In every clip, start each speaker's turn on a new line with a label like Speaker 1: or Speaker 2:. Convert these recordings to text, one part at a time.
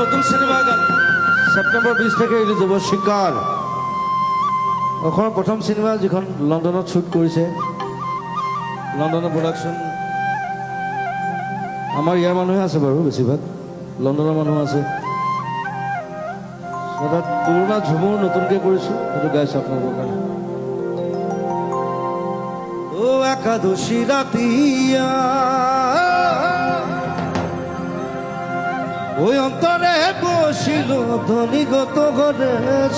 Speaker 1: নতুন সিনেমা গান সেপ্টেম্বৰ 20 তাৰিখে ৰিলিজ হ'ব শিকাৰ অসমৰ প্ৰথম সিনেমা যিখন লণ্ডনত শ্বুট কৰিছে লণ্ডনৰ প্ৰডাকশ্যন আমাৰ ইয়াৰ মানুহে আছে বাৰু বেছিভাগ লণ্ডনৰ মানুহ আছে তাত পুৰণা ঝুমুৰ নতুনকৈ কৰিছোঁ সেইটো গাইছোঁ আপোনালোকৰ কাৰণে ও একাদশী ৰাতিয়া ওই অন্তরে বসিল ধনিগত ঘরে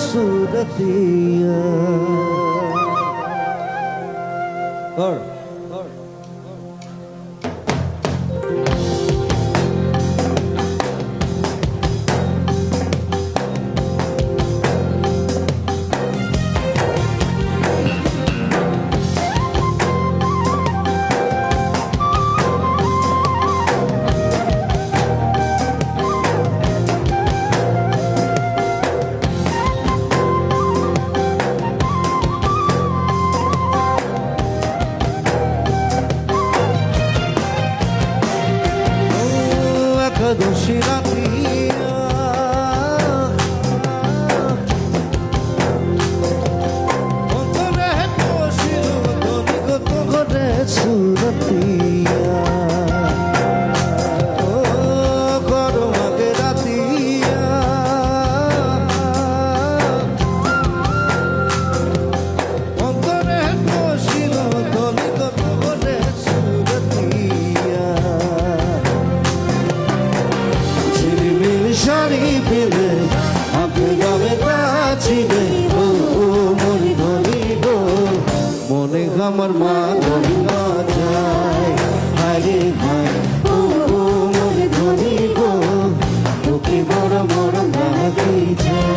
Speaker 1: সুরতিয়া একাদশী রাতিয়া অন্তরে বসিল ধনিগত ঘরে সুরতিয়া ও গরমাকে রাতিয়া অন্তরে বসিল ধনিগত ঘরে সুরতিয়া শাড়ি পেলে আপনি গাবে কাছিলে ও মরি ধরি গো মনে আমার মা ধরি না যায় হায় হায় ও মরি ধরি গো তোকে বড় বড় লাগি যায়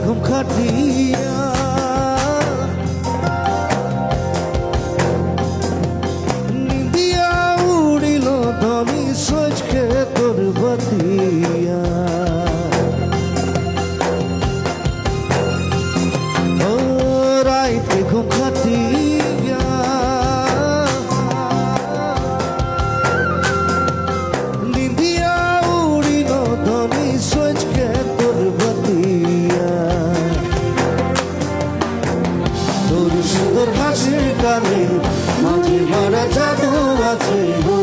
Speaker 1: ঘুম খাটিয়া নিন্দিয়া উড়িল ধনী সজকে তোর বাতিয়া ও রাইতে ঘুম খাটিয়া নিন্দিয়া উড়িল ধনী সজকে তোর বাতিয়া সুন্দর হাসির গানে মাঝে মারা জাদু আছে গো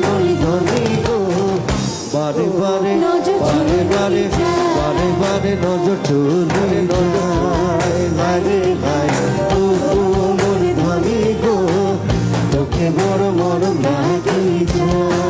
Speaker 1: মরি ধরি গো বারে বারে বারে বারে বারে বারে নজর চলে যায় ভাই ভাই ও মরি ধরি গো তোকে বড় বড় লাগি যায়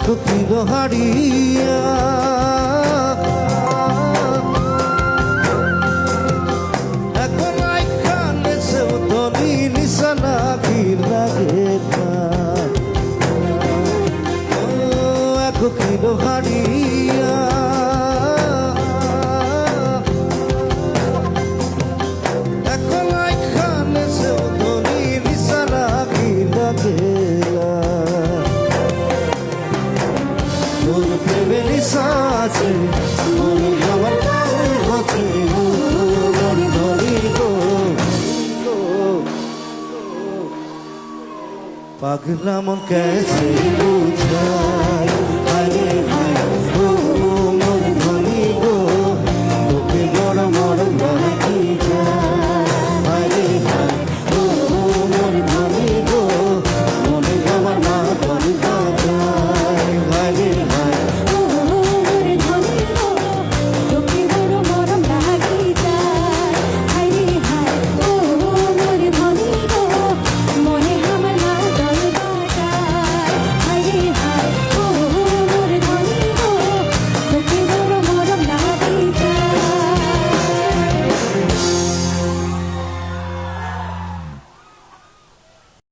Speaker 1: কুকিল হারিয়া এখন আইখানে সেও ধনী নিশানা কি লাগে কুকিল হারিয়া এখন আইখানে সেও ধনী নিশানা কি লাগে আছে মনে আমার হচ্ছে মরি ধরি গো পাগলা মন कैसे বুঝা